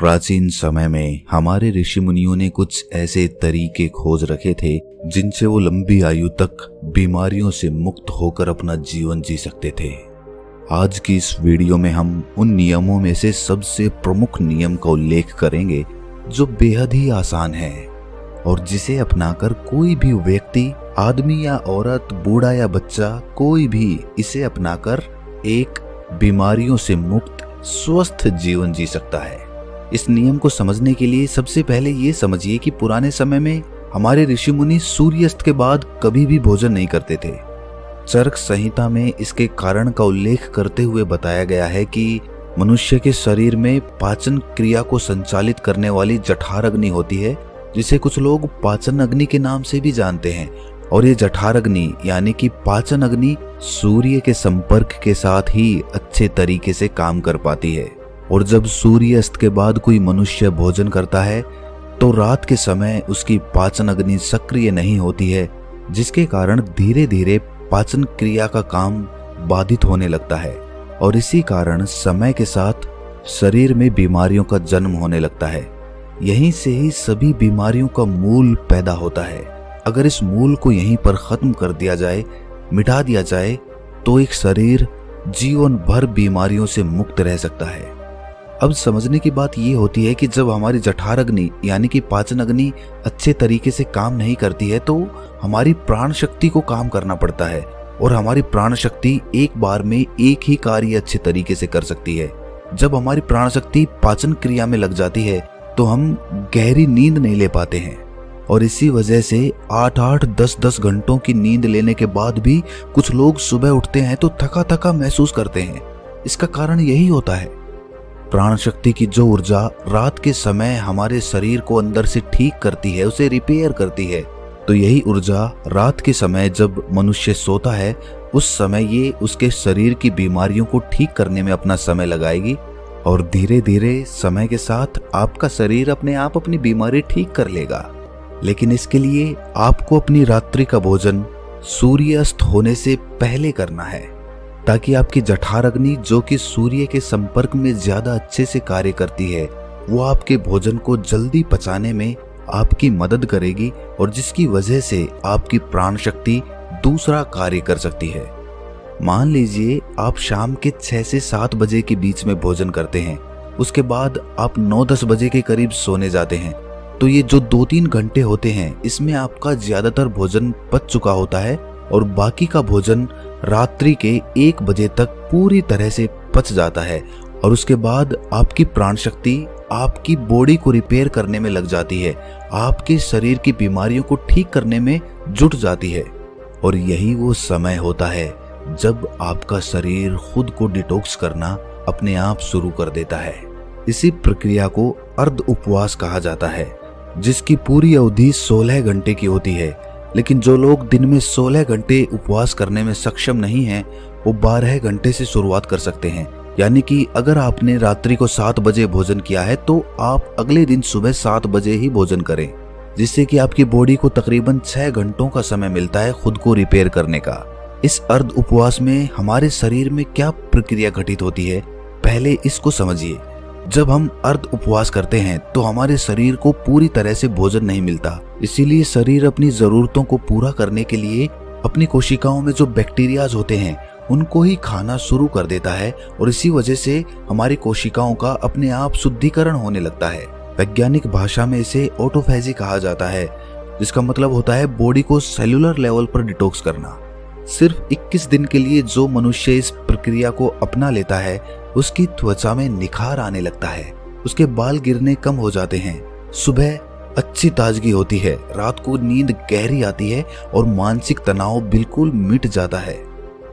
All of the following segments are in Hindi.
प्राचीन समय में हमारे ऋषि मुनियों ने कुछ ऐसे तरीके खोज रखे थे जिनसे वो लंबी आयु तक बीमारियों से मुक्त होकर अपना जीवन जी सकते थे। आज की इस वीडियो में हम उन नियमों में से सबसे प्रमुख नियम का उल्लेख करेंगे जो बेहद ही आसान है और जिसे अपनाकर कोई भी व्यक्ति, आदमी या औरत, बूढ़ा या बच्चा, कोई भी इसे अपनाकर एक बीमारियों से मुक्त स्वस्थ जीवन जी सकता है। इस नियम को समझने के लिए सबसे पहले ये समझिए कि पुराने समय में हमारे ऋषि मुनि सूर्यास्त के बाद कभी भी भोजन नहीं करते थे। चरक संहिता में इसके कारण का उल्लेख करते हुए बताया गया है कि मनुष्य के शरीर में पाचन क्रिया को संचालित करने वाली जठर अग्नि होती है, जिसे कुछ लोग पाचन अग्नि के नाम से भी जानते हैं। और ये जठर अग्नि यानी कि पाचन अग्नि सूर्य के संपर्क के साथ ही अच्छे तरीके से काम कर पाती है। और जब सूर्यास्त के बाद कोई मनुष्य भोजन करता है तो रात के समय उसकी पाचन अग्नि सक्रिय नहीं होती है, जिसके कारण धीरे धीरे पाचन क्रिया का काम बाधित होने लगता है और इसी कारण समय के साथ शरीर में बीमारियों का जन्म होने लगता है। यहीं से ही सभी बीमारियों का मूल पैदा होता है। अगर इस मूल को यहीं पर खत्म कर दिया जाए, मिटा दिया जाए, तो एक शरीर जीवन भर बीमारियों से मुक्त रह सकता है। अब समझने की बात यह होती है कि जब हमारी जठर अग्नि यानी कि पाचन अग्नि अच्छे तरीके से काम नहीं करती है तो हमारी प्राण शक्ति को काम करना पड़ता है और हमारी प्राण शक्ति एक बार में एक ही कार्य अच्छे तरीके से कर सकती है। जब हमारी प्राण शक्ति पाचन क्रिया में लग जाती है तो हम गहरी नींद नहीं ले पाते हैं और इसी वजह से 8-8, 10-10 घंटों की नींद लेने के बाद भी कुछ लोग सुबह उठते हैं तो थका थका महसूस करते हैं। इसका कारण यही होता है। प्राण शक्ति की जो ऊर्जा रात के समय हमारे शरीर को अंदर से ठीक करती है, उसे रिपेयर करती है, तो यही ऊर्जा रात के समय जब मनुष्य सोता है उस समय ये उसके शरीर की बीमारियों को ठीक करने में अपना समय लगाएगी और धीरे धीरे समय के साथ आपका शरीर अपने आप अपनी बीमारी ठीक कर लेगा। लेकिन इसके लिए आपको अपनी रात्रि का भोजन सूर्यास्त होने से पहले करना है ताकि आपकी जठर अग्नि, जो कि सूर्य के संपर्क में ज्यादा अच्छे से कार्य करती है, वो आपके भोजन को जल्दी पचाने में आपकी मदद करेगी और जिसकी वजह से आपकी प्राण शक्ति दूसरा कार्य कर सकती है। मान लीजिए आप शाम के 6 से 7 बजे के बीच में भोजन करते हैं, उसके बाद आप 9-10 बजे के करीब सोने जाते हैं, तो ये जो 2-3 घंटे होते हैं इसमें आपका ज्यादातर भोजन पच चुका होता है और बाकी का भोजन रात्रि के 1 बजे तक पूरी तरह से पच जाता है और उसके बाद आपकी प्राण शक्ति आपकी बॉडी को रिपेयर करने में लग जाती है, आपके शरीर की बीमारियों को ठीक करने में जुट जाती है। और यही वो समय होता है जब आपका शरीर खुद को डिटॉक्स करना अपने आप शुरू कर देता है। इसी प्रक्रिया को अर्ध उपवास कहा जाता है, जिसकी पूरी अवधि 16 घंटे की होती है। लेकिन जो लोग दिन में 16 घंटे उपवास करने में सक्षम नहीं हैं, वो 12 घंटे से शुरुआत कर सकते हैं। यानी कि अगर आपने रात्रि को 7 बजे भोजन किया है तो आप अगले दिन सुबह 7 बजे ही भोजन करें, जिससे कि आपकी बॉडी को तकरीबन 6 घंटों का समय मिलता है खुद को रिपेयर करने का। इस अर्ध उपवास में हमारे शरीर में क्या प्रक्रिया घटित होती है, पहले इसको समझिए। जब हम अर्ध उपवास करते हैं तो हमारे शरीर को पूरी तरह से भोजन नहीं मिलता, इसीलिए शरीर अपनी जरूरतों को पूरा करने के लिए अपनी कोशिकाओं में जो बैक्टीरियाज होते हैं उनको ही खाना शुरू कर देता है और इसी वजह से हमारी कोशिकाओं का अपने आप शुद्धिकरण होने लगता है। वैज्ञानिक भाषा में इसे ऑटोफेजी कहा जाता है, जिसका मतलब होता है बॉडी को सेलुलर लेवल पर डिटॉक्स करना। सिर्फ 21 दिन के लिए जो मनुष्य इस प्रक्रिया को अपना लेता है उसकी त्वचा में निखार आने लगता है, उसके बाल गिरने कम हो जाते हैं, सुबह अच्छी ताजगी होती है, रात को नींद गहरी आती है और मानसिक तनाव बिल्कुल मिट जाता है।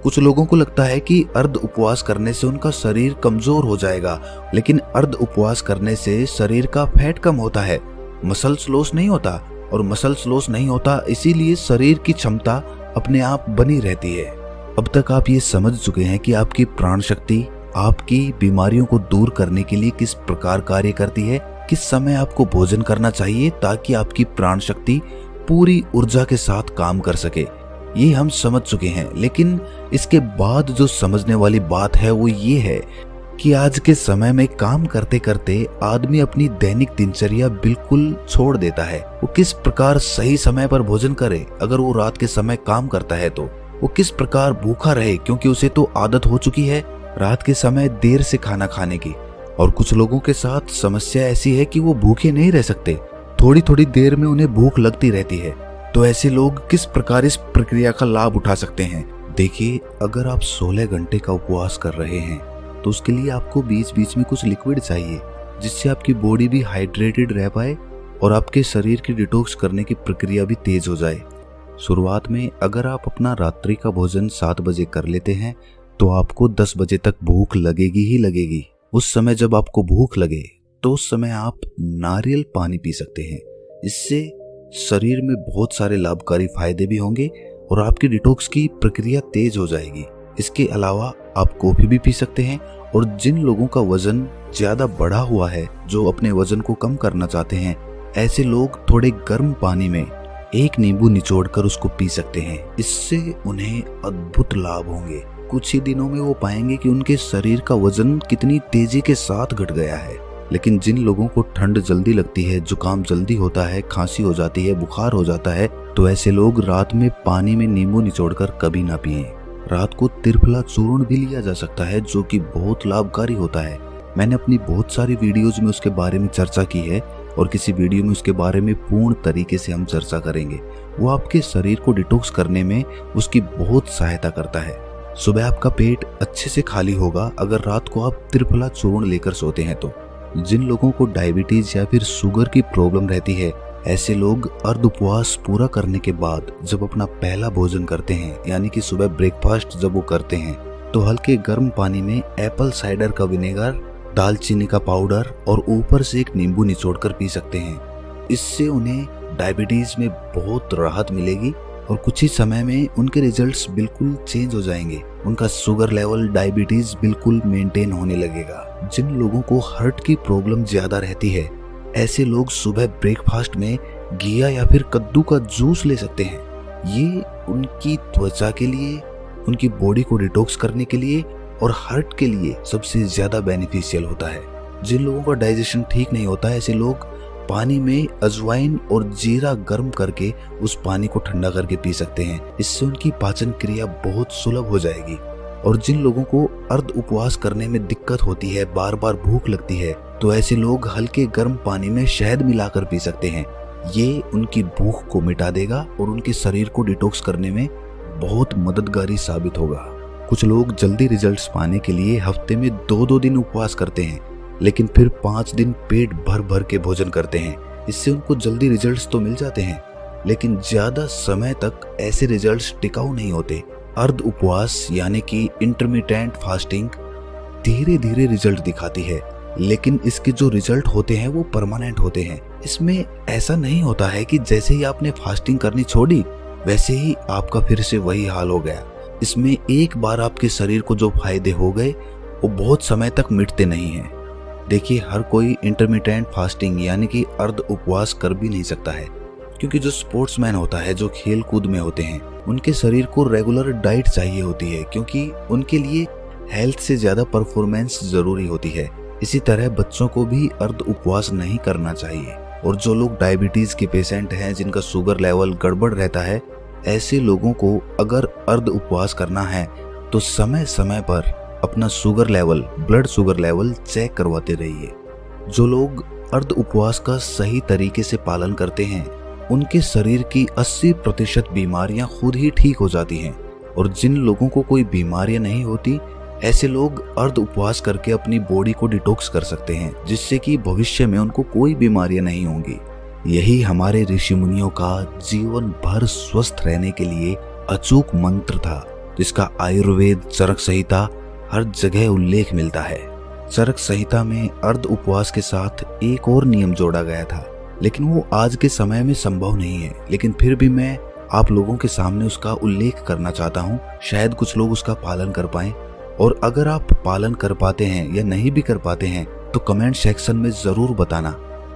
कुछ लोगों को लगता है कि अर्ध उपवास करने से उनका शरीर कमजोर हो जाएगा, लेकिन अर्ध उपवास करने से शरीर का फैट कम होता है, मसल्स लॉस नहीं होता और मसल्स लॉस नहीं होता इसीलिए शरीर की क्षमता अपने आप बनी रहती है। अब तक आप ये समझ चुके हैं कि आपकी प्राण शक्ति आपकी बीमारियों को दूर करने के लिए किस प्रकार कार्य करती है, किस समय आपको भोजन करना चाहिए ताकि आपकी प्राण शक्ति पूरी ऊर्जा के साथ काम कर सके। ये हम समझ चुके हैं, लेकिन इसके बाद जो समझने वाली बात है वो ये है कि आज के समय में काम करते करते आदमी अपनी दैनिक दिनचर्या बिल्कुल छोड़ देता है। वो किस प्रकार सही समय पर भोजन करे अगर वो रात के समय काम करता है तो वो किस प्रकार भूखा रहे क्योंकि उसे तो आदत हो चुकी है रात के समय देर से खाना खाने की। और कुछ लोगों के साथ समस्या ऐसी है कि वो भूखे नहीं रह सकते, थोड़ी थोड़ी देर में उन्हें भूख लगती रहती है। तो ऐसे लोग किस प्रकार इस प्रक्रिया का लाभ उठा सकते हैं? देखिए, अगर आप 16 घंटे का उपवास कर रहे हैं तो उसके लिए आपको बीच बीच में कुछ लिक्विड चाहिए जिससे आपकी बॉडी भी हाइड्रेटेड रह पाए और आपके शरीर की डिटॉक्स करने की प्रक्रिया भी तेज हो जाए। शुरुआत में अगर आप अपना रात्रि का भोजन 7 बजे कर लेते हैं तो आपको 10 बजे तक भूख लगेगी ही लगेगी। उस समय जब आपको भूख लगे तो उस समय आप नारियल पानी पी सकते हैं। इससे शरीर में बहुत सारे लाभकारी फायदे भी होंगे और आपकी डिटॉक्स की प्रक्रिया तेज हो जाएगी। इसके अलावा आप कॉफी भी पी सकते हैं और जिन लोगों का वजन ज्यादा बढ़ा हुआ है, जो अपने वजन को कम करना चाहते हैं, ऐसे लोग थोड़े गर्म पानी में 1 नींबू निचोड़कर उसको पी सकते हैं। इससे उन्हें अद्भुत लाभ होंगे। कुछ ही दिनों में वो पाएंगे कि उनके शरीर का वजन कितनी तेजी के साथ घट गया है। लेकिन जिन लोगों को ठंड जल्दी लगती है, जुकाम जल्दी होता है, खांसी हो जाती है, बुखार हो जाता है, तो ऐसे लोग रात में पानी में नींबू निचोड़कर कभी ना पिएं। रात को त्रिफला चूर्ण भी लिया जा सकता है जो कि बहुत लाभकारी होता है। मैंने अपनी बहुत सारी वीडियोज में उसके बारे में चर्चा की है और किसी वीडियो में उसके बारे में पूर्ण तरीके से हम चर्चा करेंगे। वो आपके शरीर को डिटॉक्स करने में उसकी बहुत सहायता करता है। सुबह आपका पेट अच्छे से खाली होगा अगर रात को आप त्रिफला चूर्ण लेकर सोते हैं तो। जिन लोगों को डायबिटीज या फिर शुगर की प्रॉब्लम रहती है, ऐसे लोग अर्ध उपवास पूरा करने के बाद जब अपना पहला भोजन करते हैं, यानी कि सुबह ब्रेकफास्ट जब वो करते हैं, तो हल्के गर्म पानी में एप्पल साइडर का विनेगर, दालचीनी का पाउडर और ऊपर से 1 नींबू निचोड़कर पी सकते हैं। इससे उन्हें डायबिटीज में बहुत राहत मिलेगी और कुछ ही समय में उनके रिजल्ट्स बिल्कुल चेंज हो जाएंगे। उनका शुगर लेवल, डायबिटीज बिल्कुल मेंटेन होने लगेगा। जिन लोगों को हार्ट की प्रॉब्लम ज्यादा रहती है, ऐसे लोग सुबह ब्रेकफास्ट में घिया या फिर कद्दू का जूस ले सकते हैं। ये उनकी त्वचा के लिए, उनकी बॉडी को डिटॉक्स करने के लिए और हार्ट के लिए सबसे ज्यादा बेनिफिशियल होता है। जिन लोगों का डाइजेशन ठीक नहीं होता, ऐसे लोग पानी में अजवाइन और जीरा गर्म करके उस पानी को ठंडा करके पी सकते हैं। इससे उनकी पाचन क्रिया बहुत सुलभ हो जाएगी। और जिन लोगों को अर्ध उपवास करने में दिक्कत होती है, बार बार भूख लगती है, तो ऐसे लोग हल्के गर्म पानी में शहद मिलाकर पी सकते हैं। ये उनकी भूख को मिटा देगा और उनके शरीर को डिटॉक्स करने में बहुत मददगारी साबित होगा। कुछ लोग जल्दी रिजल्ट्स पाने के लिए हफ्ते में 2-2 दिन उपवास करते हैं, लेकिन फिर 5 दिन पेट भर भर के भोजन करते हैं। इससे उनको जल्दी रिजल्ट्स तो मिल जाते हैं, लेकिन ज्यादा समय तक ऐसे रिजल्ट्स टिकाऊ नहीं होते। अर्ध उपवास यानी कि इंटरमिटेंट फास्टिंग धीरे धीरे रिजल्ट दिखाती है, लेकिन इसके जो रिजल्ट होते हैं वो परमानेंट होते हैं। इसमें ऐसा नहीं होता है कि जैसे ही आपने फास्टिंग करनी छोड़ी वैसे ही आपका फिर से वही हाल हो गया। इसमें एक बार आपके शरीर को जो फायदे हो गए वो बहुत समय तक मिटते नहीं हैं। देखिए, हर कोई इंटरमिटेंट फास्टिंग यानी कि अर्ध उपवास कर भी नहीं सकता है, क्योंकि जो स्पोर्ट्समैन होता है, जो खेल कूद में होते हैं, उनके शरीर को रेगुलर डाइट चाहिए होती है, क्योंकि उनके लिए हेल्थ से ज्यादा परफॉर्मेंस जरूरी होती है। इसी तरह बच्चों को भी अर्ध उपवास नहीं करना चाहिए। और जो लोग डायबिटीज के पेशेंट हैं, जिनका शुगर लेवल गड़बड़ रहता है, ऐसे लोगों को अगर अर्ध उपवास करना है तो समय समय पर अपना sugar level, blood sugar level check करवाते रहिए। जो लोग अर्ध उपवास का सही तरीके से पालन करते हैं, उनके शरीर की 80% बीमारियां खुद ही ठीक हो जाती हैं। और जिन लोगों को कोई बीमारियां नहीं होती, ऐसे लोग अर्ध उपवास करके अपनी बॉडी को डिटॉक्स कर सकते हैं, जिससे कि भविष्य में उनको कोई बीमारियां नहीं होंगी। यही हमारे ऋषि मुनियों का जीवन भर स्वस्थ रहने के लिए अचूक मंत्र था, जिसका आयुर्वेद चरक संहिता हर जगह उल्लेख मिलता है। चरक संहिता में अर्ध उपवास के साथ एक और नियम जोड़ा गया था, लेकिन वो आज के समय में संभव नहीं है। लेकिन फिर भी मैं आप लोगों के सामने उसका उल्लेख करना चाहता हूँ, शायद कुछ लोग उसका पालन कर पाएं। और अगर आप पालन कर पाते हैं या नहीं भी कर पाते हैं तो कमेंट सेक्शन में जरूर बताना।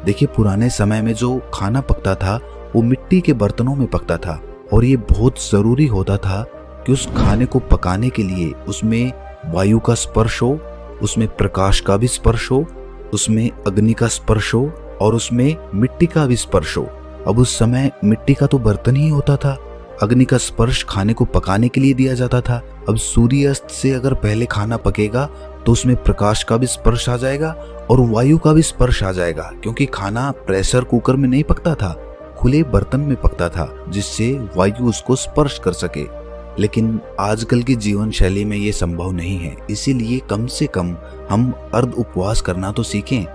देखिए, पुराने समय में जो खाना पकता था वो मिट्टी के बर्तनों में पकता था, और ये बहुत जरूरी होता था कि उस खाने को पकाने के लिए उसमें वायु का स्पर्श हो उसमें प्रकाश का भी स्पर्श हो, उसमें अग्नि का स्पर्श हो और उसमें मिट्टी का भी स्पर्श हो। अब उस समय मिट्टी का तो बर्तन ही होता था, अग्नि का स्पर्श खाने को पकाने के लिए दिया जाता था। अब सूर्यास्त से अगर पहले खाना पकेगा तो उसमें प्रकाश का भी स्पर्श आ जाएगा और वायु का भी स्पर्श आ जाएगा, क्योंकि खाना प्रेशर कुकर में नहीं पकता था, खुले बर्तन में पकता था, जिससे वायु उसको स्पर्श कर सके। लेकिन आजकल की जीवन शैली में ये संभव नहीं है, इसीलिए कम से कम हम अर्ध उपवास करना तो सीखें।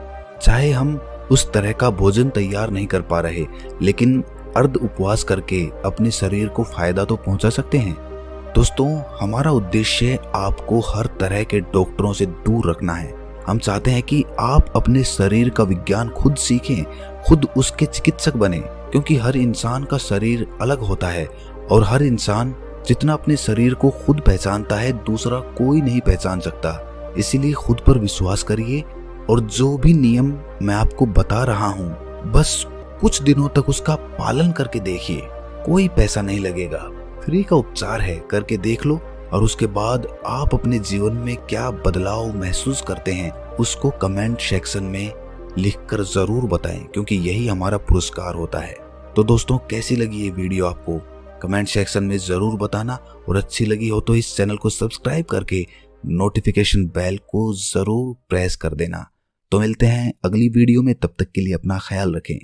चाहे हम उस तरह का भोजन तैयार नहीं कर पा रहे, लेकिन अर्ध उपवास करके अपने शरीर को फायदा तो पहुंचा सकते हैं। दोस्तों, हमारा उद्देश्य आपको हर तरह के डॉक्टरों से दूर रखना है। हम चाहते हैं कि आप अपने शरीर का विज्ञान खुद सीखें, खुद उसके चिकित्सक बने, क्योंकि हर इंसान का शरीर अलग होता है और हर इंसान जितना अपने शरीर को खुद पहचानता है, दूसरा कोई नहीं पहचान सकता। इसीलिए खुद पर विश्वास करिए और जो भी नियम मैं आपको बता रहा हूँ, बस कुछ दिनों तक उसका पालन करके देखिए। कोई पैसा नहीं लगेगा, फ्री का उपचार है, करके देख लो और उसके बाद आप अपने जीवन में क्या बदलाव महसूस करते हैं उसको कमेंट सेक्शन में लिखकर जरूर बताएं, क्योंकि यही हमारा पुरस्कार होता है। तो दोस्तों, कैसी लगी ये वीडियो आपको कमेंट सेक्शन में जरूर बताना, और अच्छी लगी हो तो इस चैनल को सब्सक्राइब करके नोटिफिकेशन बेल को जरूर प्रेस कर देना। तो मिलते हैं अगली वीडियो में, तब तक के लिए अपना ख्याल रखें।